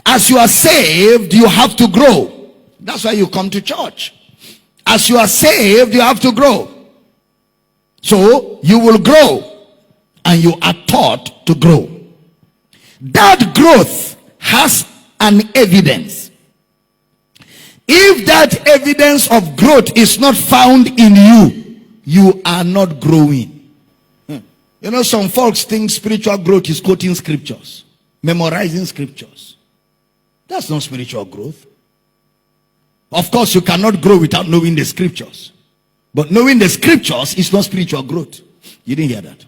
As you are saved, you have to grow. That's why you come to church. As you are saved, you have to grow. So you will grow, and you are taught to grow. That growth has an evidence. If that evidence of growth is not found in you, you are not growing. You know, some folks think spiritual growth is quoting scriptures, memorizing scriptures. That's not spiritual growth. Of course, you cannot grow without knowing the scriptures. But knowing the scriptures is not spiritual growth. You didn't hear that.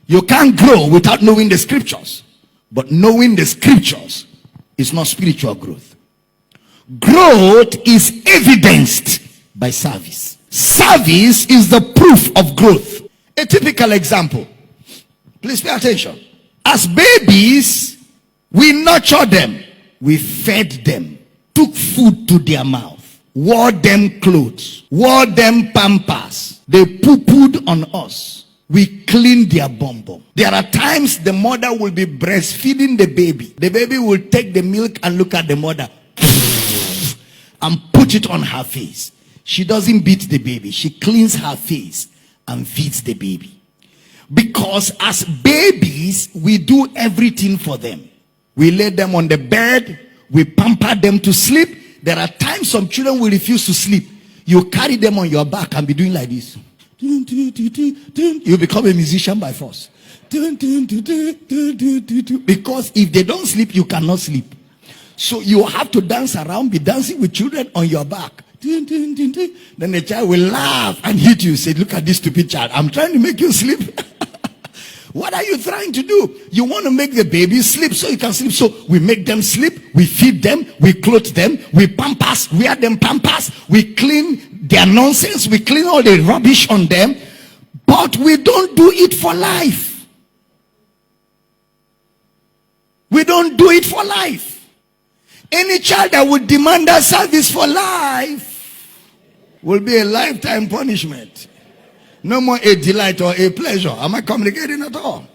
You can't grow without knowing the scriptures. But knowing the scriptures is not spiritual growth. Growth is evidenced by service. Service is the proof of growth. A typical example. Please pay attention. As babies, we nurtured them. We fed them. Took food to their mouth. Wore them clothes. Wore them pampers. They poo-pooed on us. We cleaned their bum. There are times the mother will be breastfeeding the baby. The baby will take the milk and look at the mother and put it on her face. She doesn't beat the baby. She cleans her face and feeds the baby. Because as babies, we do everything for them. We lay them on the bed. We pamper them to sleep. There are times some children will refuse to sleep. You carry them on your back and be doing like this. You become a musician by force. Because if they don't sleep, you cannot sleep. So you have to dance around, be dancing with children on your back. Then the child will laugh and hit you. Say, look at this stupid child. I'm trying to make you sleep. What are you trying to do? You want to make the baby sleep so you can sleep. So we make them sleep. We feed them. We clothe them. We pampers. Wear them pampers. We clean their nonsense. We clean all the rubbish on them. But we don't do it for life. We don't do it for life. Any child that would demand that service for life will be a lifetime punishment. No more a delight or a pleasure. Am I communicating at all?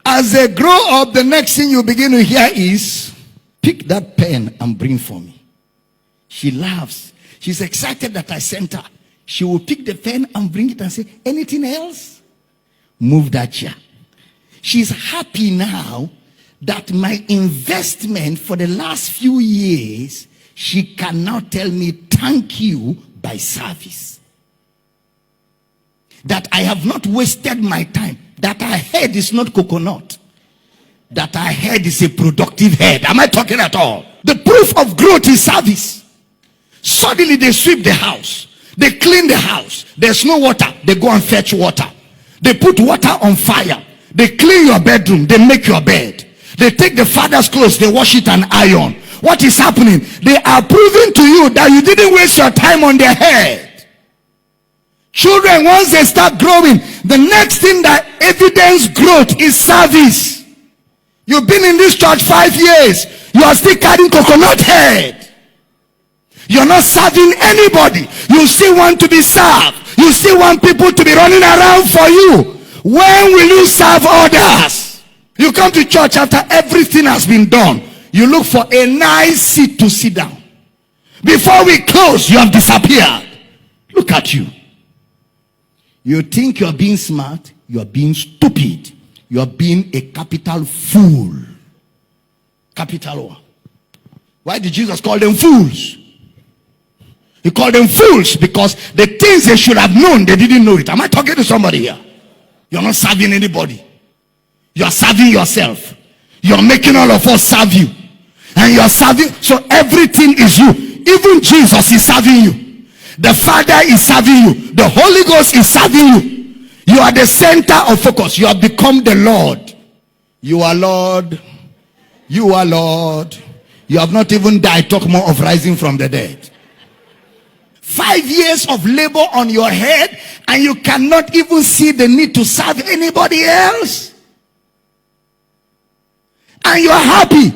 As they grow up, the next thing you begin to hear is, pick that pen and bring for me. She laughs. She's excited that I sent her. She will pick the pen and bring it and say, anything else? Move that chair. She's happy now that my investment for the last few years, she can now tell me thank you by service. That I have not wasted my time. That her head is not coconut. That her head is a productive head. Am I talking at all? The proof of growth is service. Suddenly they sweep the house. They clean the house. There's no water. They go and fetch water. They put water on fire. They clean your bedroom. They make your bed. They take the father's clothes. They wash it and iron. What is happening? They are proving to you that you didn't waste your time on their head. Children, once they start growing, the next thing that evidence growth is service. You've been in this church 5 years. You are still carrying coconut head. You're not serving anybody. You still want to be served. You still want people to be running around for you. When will you serve others? You come to church after everything has been done. You look for a nice seat to sit down. Before we close, you have disappeared. Look at you. You think you are being smart, you are being stupid. You are being a capital fool. Capital one. Why did Jesus call them fools? He called them fools because the things they should have known, they didn't know it. Am I talking to somebody here? You're not serving anybody. You are serving yourself. You're making all of us serve you. And you are serving, so everything is you. Even Jesus is serving you. The Father is serving you. The Holy Ghost is serving you. You are the center of focus. You have become the Lord. You are Lord. You are Lord. You have not even died. Talk more of rising from the dead. 5 years of labor on your head and you cannot even see the need to serve anybody else. And you are happy.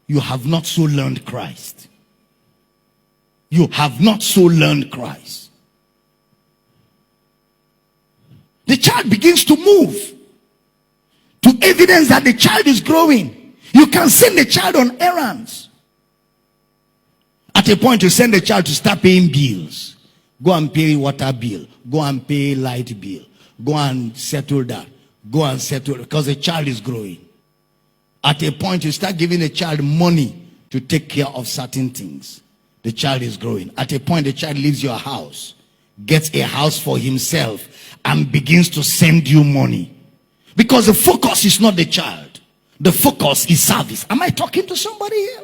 You have not so learned Christ. You have not so learned Christ. The child begins to move to evidence that the child is growing. You can send a child on errands. At a point, you send a child to start paying bills. Go and pay water bill. Go and pay light bill. Go and settle that. Go and settle, because the child is growing. At a point, you start giving a child money to take care of certain things. The child is growing. At a point, the child leaves your house, gets a house for himself, and begins to send you money. Because the focus is not the child. The focus is service. Am I talking to somebody here?